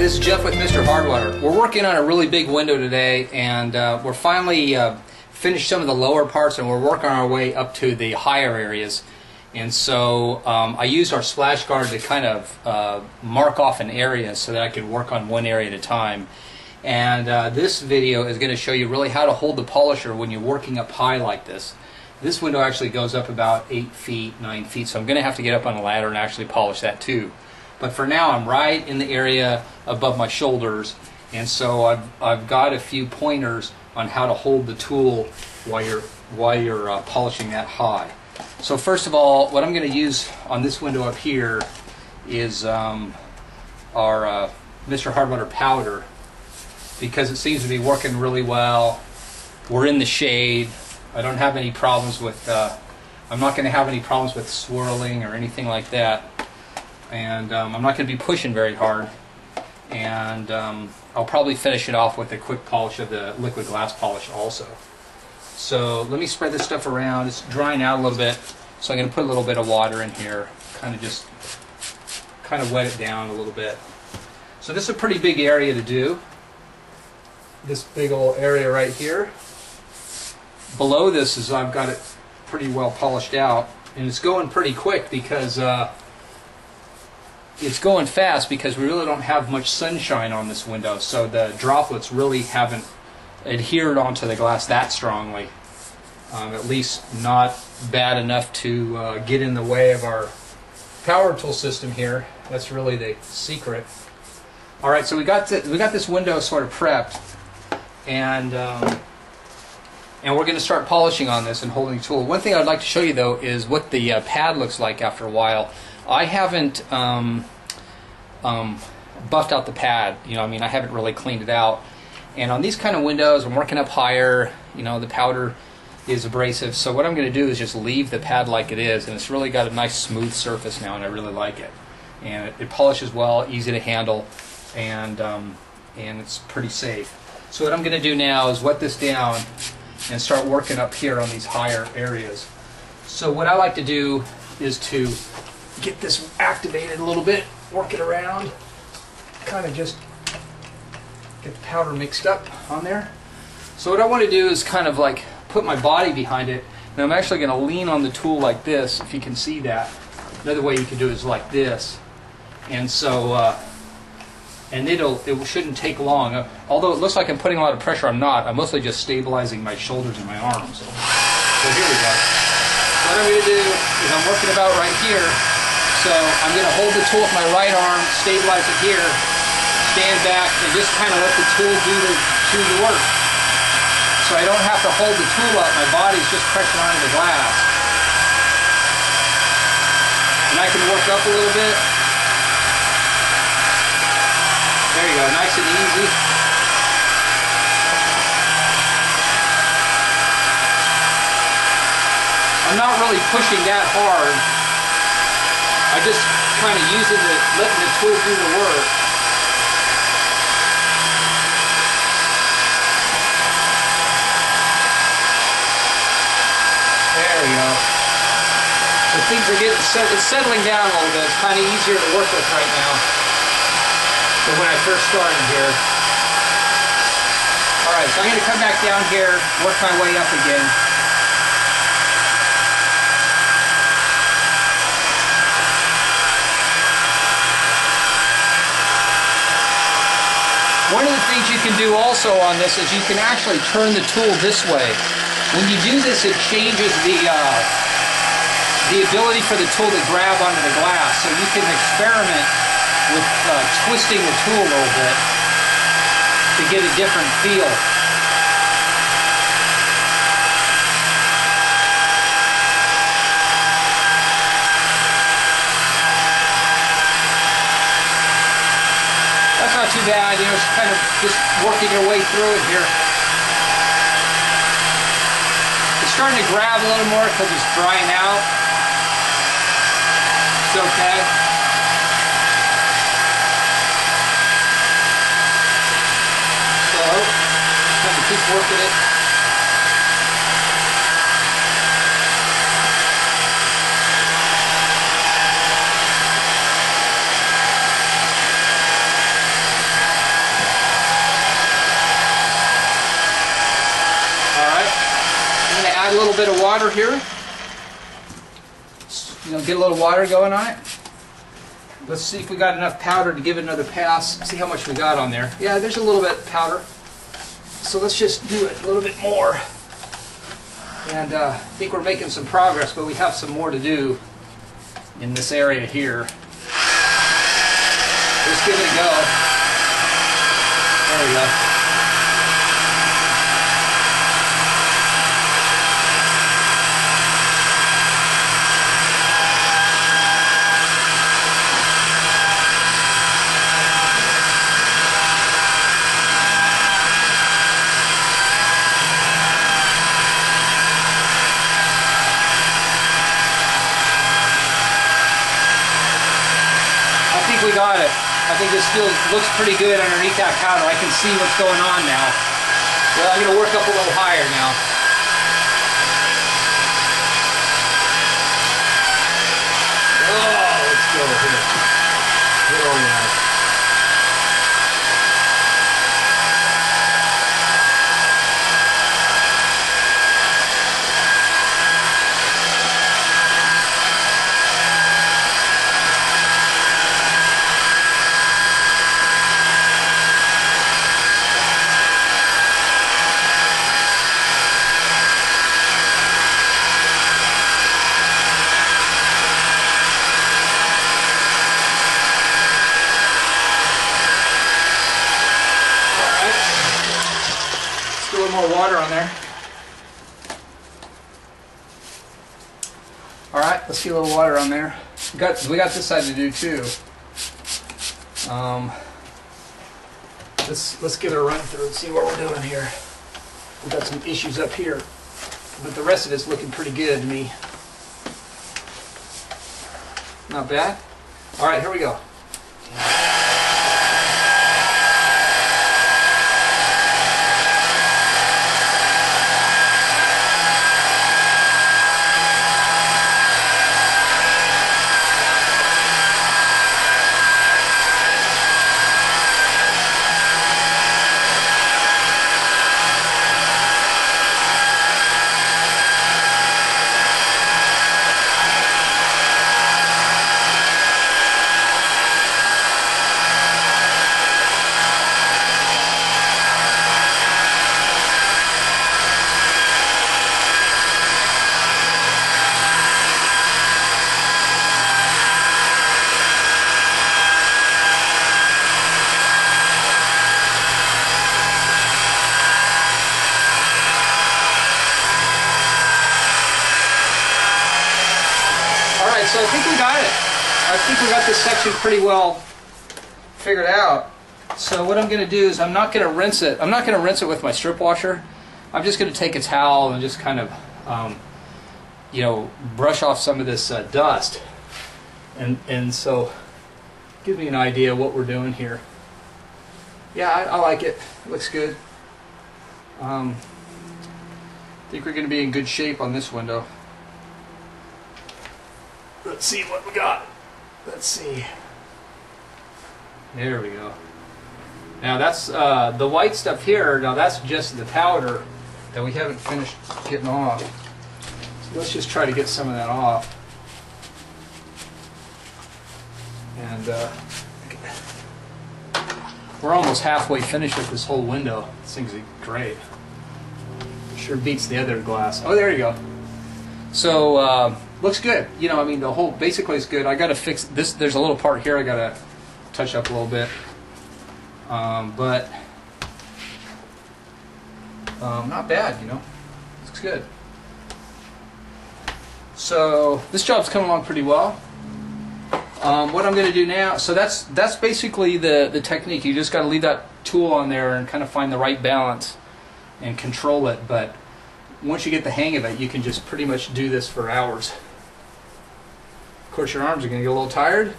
this is Jeff with Mr. Hardwater. We're working on a really big window today, and we're finally finished some of the lower parts, and we're working our way up to the higher areas. And so I used our splash guard to kind of mark off an area so that I could work on one area at a time. And this video is going to show you really how to hold the polisher when you're working up high like this. This window actually goes up about 8 feet, 9 feet, so I'm going to have to get up on a ladder and actually polish that too. But for now, I'm right in the area above my shoulders, and so I've got a few pointers on how to hold the tool while you're polishing that high. So first of all, what I'm going to use on this window up here is our Mr. Hardwater powder, because it seems to be working really well. We're in the shade. I don't have any problems with. I'm not going to have any problems with swirling or anything like that. And I'm not going to be pushing very hard, and I'll probably finish it off with a quick polish of the liquid glass polish also. So let me spread this stuff around. It's drying out a little bit, so I'm going to put a little bit of water in here, kind of wet it down a little bit. So this is a pretty big area to do, this big old area right here. Below this is I've got it pretty well polished out, and it's going pretty quick because it's going fast because we really don't have much sunshine on this window, so the droplets really haven't adhered onto the glass that strongly. At least not bad enough to get in the way of our power tool system here. That's really the secret. All right, so we got this window sort of prepped, and we're going to start polishing on this and holding the tool. One thing I'd like to show you though is what the pad looks like after a while. I haven't buffed out the pad. I haven't really cleaned it out. And on these kind of windows, I'm working up higher. The powder is abrasive. So what I'm going to do is just leave the pad like it is, and it's really got a nice smooth surface now, and I really like it. And it polishes well, easy to handle, and it's pretty safe. So what I'm going to do now is wet this down and start working up here on these higher areas. So what I like to do is to get this activated a little bit, work it around, kind of just get the powder mixed up on there. So what I want to do is kind of like put my body behind it, and I'm actually going to lean on the tool like this, if you can see that. Another way you can do it is like this. And so, and it shouldn't take long. Although it looks like I'm putting a lot of pressure, I'm not. I'm mostly just stabilizing my shoulders and my arms. So here we go. What I'm going to do is I'm working about right here. So I'm going to hold the tool with my right arm, stabilize it here, stand back, and just kind of let the tool do the work. So I don't have to hold the tool up, my body's just pressing onto the glass. And I can work up a little bit. There you go, nice and easy. I'm not really pushing that hard. I just kind of letting the tool do the work. There we go. So things are it's settling down a little bit. It's kind of easier to work with right now than when I first started here. Alright, so I'm going to come back down here, work my way up again. One of the things you can do also on this is you can actually turn the tool this way. When you do this, it changes the ability for the tool to grab onto the glass. So you can experiment with twisting the tool a little bit to get a different feel. That's not too bad, it's kind of just working your way through it here. It's starting to grab a little more because it's drying out. It's okay. So, kind of keep working it. water here. You know, get a little water going on it. Let's see if we got enough powder to give it another pass. See how much we got on there. Yeah, there's a little bit of powder. So let's just do it a little bit more. And I think we're making some progress, but we have some more to do in this area here. Let's give it a go. There we go. We got it. I think this still looks pretty good underneath that powder. I can see what's going on now. Well, I'm going to work up a little higher now. Oh, let's go here. Get organized. More water on there. All right, let's get a little water on there. We got this side to do too. Let's give it a run through and see what we're doing here. We've got some issues up here, but the rest of it's looking pretty good to me. Not bad. All right, here we go. So I think we got it. I think we got this section pretty well figured out. So what I'm going to do is I'm not going to rinse it. I'm not going to rinse it with my strip washer. I'm just going to take a towel and just kind of, you know, brush off some of this dust. And so give me an idea of what we're doing here. Yeah, I like it. It looks good. I think we're going to be in good shape on this window. Let's see what we got. Let's see. There we go. Now that's the white stuff here. Now that's just the powder that we haven't finished getting off. So let's just try to get some of that off. And we're almost halfway finished with this whole window. This thing's great. Sure beats the other glass. Oh, there you go. So looks good. You know, I mean, the whole basically is good. I got to fix this. There's a little part here I got to touch up a little bit, but not bad. You know, looks good. So this job's coming along pretty well. What I'm going to do now, so that's basically the technique. You just got to leave that tool on there and kind of find the right balance and control it. But once you get the hang of it, you can just pretty much do this for hours. Of course, your arms are going to get a little tired,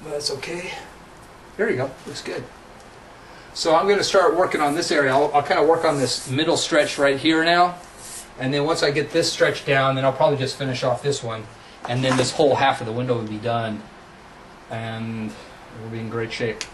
but that's okay. There you go. Looks good. So I'm going to start working on this area. I'll kind of work on this middle stretch right here now, and then once I get this stretch down, then I'll probably just finish off this one, and then this whole half of the window will be done, and we'll be in great shape.